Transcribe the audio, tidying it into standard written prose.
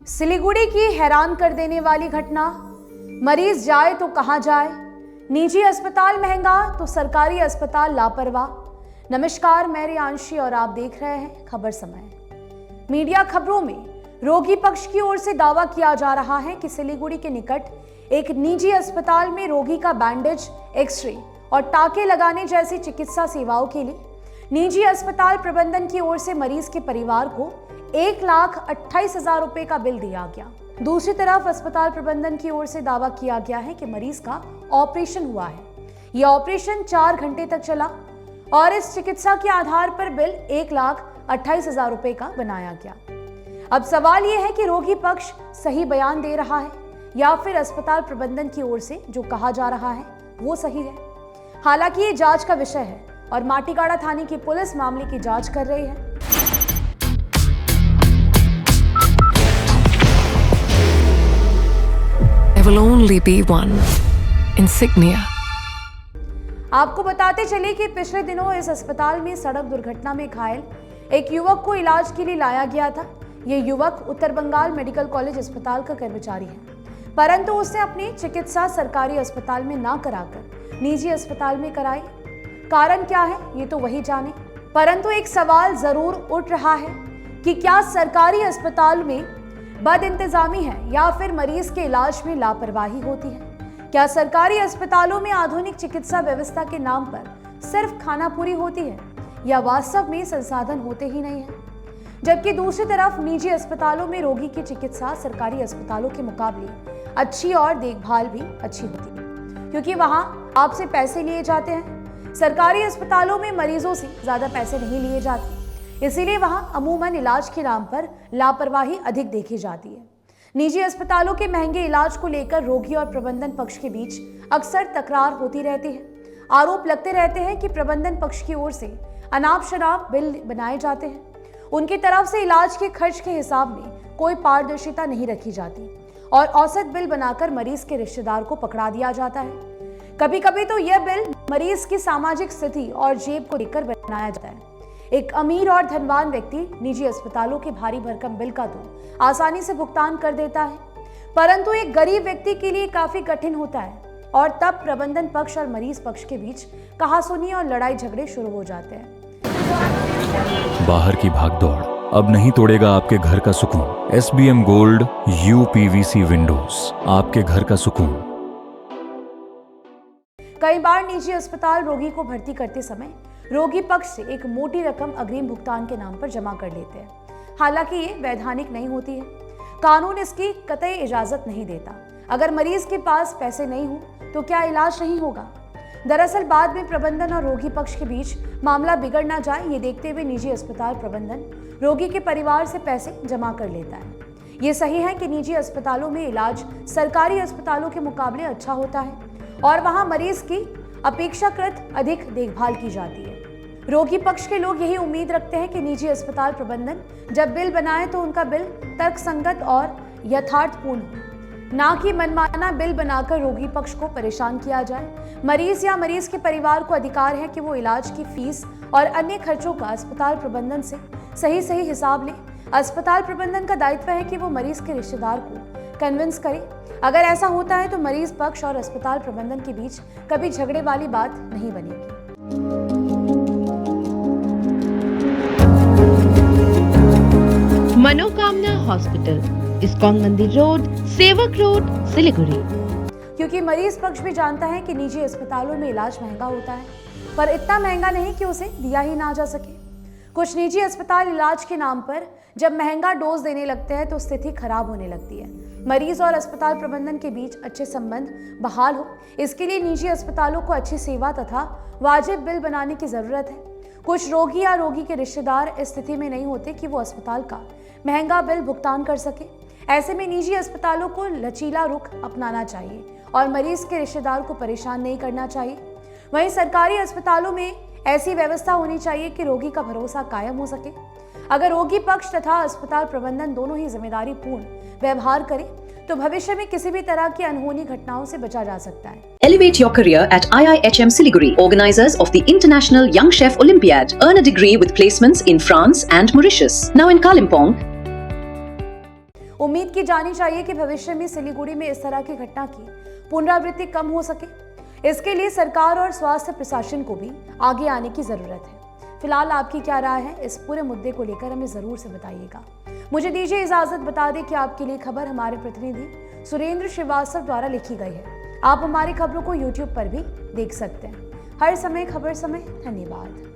सिलीगुड़ी की हैरान कर देने वाली घटना। मरीज जाए तो कहां जाए, निजी अस्पताल महंगा तो सरकारी अस्पताल लापरवाह। नमस्कार, मैं रियांशी और आप देख रहे हैं खबर समय। मीडिया खबरों में रोगी पक्ष की ओर से दावा किया जा रहा है कि सिलीगुड़ी के निकट एक निजी अस्पताल में रोगी का बैंडेज, एक्सरे और टाके लगाने जैसी चिकित्सा सेवाओं के लिए निजी अस्पताल प्रबंधन की ओर से मरीज के परिवार को 1,28,000 रुपए का बिल दिया गया। दूसरी तरफ अस्पताल प्रबंधन की ओर से दावा किया गया है कि मरीज का ऑपरेशन हुआ है। यह ऑपरेशन 4 घंटे तक चला और इस चिकित्सा के आधार पर बिल 1,28,000 रुपए का बनाया गया। अब सवाल यह है कि रोगी पक्ष सही बयान दे रहा है या फिर अस्पताल प्रबंधन की ओर से जो कहा जा रहा है वो सही है। हालांकि ये जांच का विषय है और माटीगाड़ा थाने की पुलिस मामले की जांच कर रही है। There will only be one insignia. आपको बताते चले कि पिछले दिनों इस अस्पताल में सड़क दुर्घटना में घायल एक युवक को इलाज के लिए लाया गया था। यह युवक उत्तर बंगाल मेडिकल कॉलेज अस्पताल का कर्मचारी है, परंतु उसने अपनी चिकित्सा सरकारी अस्पताल में ना कराकर निजी अस्पताल में कराई। कारण क्या है ये तो वही जाने, परंतु एक सवाल जरूर उठ रहा है कि क्या सरकारी अस्पताल में बदइंतजामी है या फिर मरीज के इलाज में लापरवाही होती है। क्या सरकारी अस्पतालों में आधुनिक चिकित्सा व्यवस्था के नाम पर सिर्फ खानापूरी होती है या वास्तव में संसाधन होते ही नहीं है। जबकि दूसरी तरफ निजी अस्पतालों में रोगी की चिकित्सा सरकारी अस्पतालों के मुकाबले अच्छी और देखभाल भी अच्छी होती है, क्योंकि वहां आपसे पैसे लिए जाते हैं। सरकारी अस्पतालों में मरीजों से ज्यादा पैसे नहीं लिए जाते, इसीलिए वहां अमूमन इलाज के नाम पर लापरवाही अधिक देखी जाती है। निजी अस्पतालों के महंगे इलाज को लेकर रोगी और प्रबंधन पक्ष के बीच अक्सर तकरार होती रहती है। आरोप लगते रहते हैं कि प्रबंधन पक्ष की ओर से अनाप शनाप बिल बनाए जाते हैं। उनकी तरफ से इलाज के खर्च के हिसाब में कोई पारदर्शिता नहीं रखी जाती और औसत बिल बनाकर मरीज के रिश्तेदार को पकड़ा दिया जाता है। कभी कभी तो यह बिल मरीज की सामाजिक स्थिति और जेब को लेकर बनाया जाता है। एक अमीर और धनवान व्यक्ति निजी अस्पतालों के भारी भरकम बिल का तो आसानी से भुगतान कर देता है, परंतु एक गरीब व्यक्ति के लिए काफी कठिन होता है और तब प्रबंधन पक्ष और मरीज पक्ष के बीच कहासुनी और लड़ाई झगड़े शुरू हो जाते हैं। बाहर की भागदौड़ अब नहीं तोड़ेगा आपके घर का सुकून। SBM गोल्ड UPVC विंडोज, आपके घर का सुकून। कई बार निजी अस्पताल रोगी को भर्ती करते समय रोगी पक्ष से एक मोटी रकम अग्रिम भुगतान के नाम पर जमा कर लेते हैं। हालांकि ये वैधानिक नहीं होती है, कानून इसकी कतई इजाजत नहीं देता। अगर मरीज के पास पैसे नहीं हो तो क्या इलाज नहीं होगा। दरअसल बाद में प्रबंधन और रोगी पक्ष के बीच मामला बिगड़ ना जाए ये देखते हुए निजी अस्पताल प्रबंधन रोगी के परिवार से पैसे जमा कर लेता है। ये सही है कि निजी अस्पतालों में इलाज सरकारी अस्पतालों के मुकाबले अच्छा होता है और वहां मरीज की अपेक्षाकृत अधिक देखभाल की जाती है। रोगी पक्ष के लोग यही उम्मीद रखते हैं कि निजी अस्पताल प्रबंधन जब बिल बनाए तो उनका बिल तर्कसंगत और यथार्थपूर्ण हो, ना कि मनमाना बिल बनाकर रोगी पक्ष को परेशान किया जाए। मरीज या मरीज के परिवार को अधिकार है कि वो इलाज की फीस और अन्य खर्चों का अस्पताल प्रबंधन से सही हिसाब ले। अस्पताल प्रबंधन का दायित्व है कि वो मरीज के रिश्तेदार को कन्विंस करे। अगर ऐसा होता है तो मरीज पक्ष और अस्पताल प्रबंधन के बीच कभी झगड़े वाली बात नहीं बनेगी। मनोकामना हॉस्पिटल, इस्कॉन मंदिर रोड, सेवक रोड, सिलीगुड़ी। क्योंकि मरीज पक्ष भी जानता है कि निजी अस्पतालों में इलाज महंगा होता है, पर इतना महंगा नहीं कि उसे दिया ही ना जा सके। कुछ निजी अस्पताल इलाज के नाम पर जब महंगा डोज देने लगते हैं तो स्थिति खराब होने लगती है। मरीज और अस्पताल प्रबंधन के बीच अच्छे संबंध बहाल हो, इसके लिए निजी अस्पतालों को अच्छी सेवा तथा वाजिब बिल बनाने की जरूरत है। कुछ रोगी या रोगी के रिश्तेदार इस स्थिति में नहीं होते कि वो अस्पताल का महंगा बिल भुगतान कर सके। ऐसे में निजी अस्पतालों को लचीला रुख अपनाना चाहिए और मरीज के रिश्तेदार को परेशान नहीं करना चाहिए। वहीं सरकारी अस्पतालों में ऐसी व्यवस्था होनी चाहिए कि रोगी का भरोसा कायम हो सके। अगर रोगी पक्ष तथा अस्पताल प्रबंधन दोनों ही जिम्मेदारी पूर्ण व्यवहार करें तो भविष्य में किसी भी तरह की अनहोनी घटनाओं से बचा जा सकता है। Elevate your career at IIHM Siliguri, organizers of the International Young Chef Olympiad. Earn a degree with placements in France and Mauritius. Now in Kalimpong. उम्मीद की जानी चाहिए कि भविष्य में सिलीगुड़ी में इस तरह की घटना की पुनरावृत्ति कम हो सके। इसके लिए सरकार और स्वास्थ्य प्रशासन को भी आगे आने की जरूरत है। फिलहाल आपकी क्या राय है इस पूरे मुद्दे को लेकर हमें जरूर से बताइएगा। मुझे दीजिए इजाजत, बता दें कि आपके लिए खबर हमारे प्रतिनिधि सुरेंद्र श्रीवास्तव द्वारा लिखी गई है। आप हमारी खबरों को YouTube पर भी देख सकते हैं। हर समय खबर समय। धन्यवाद।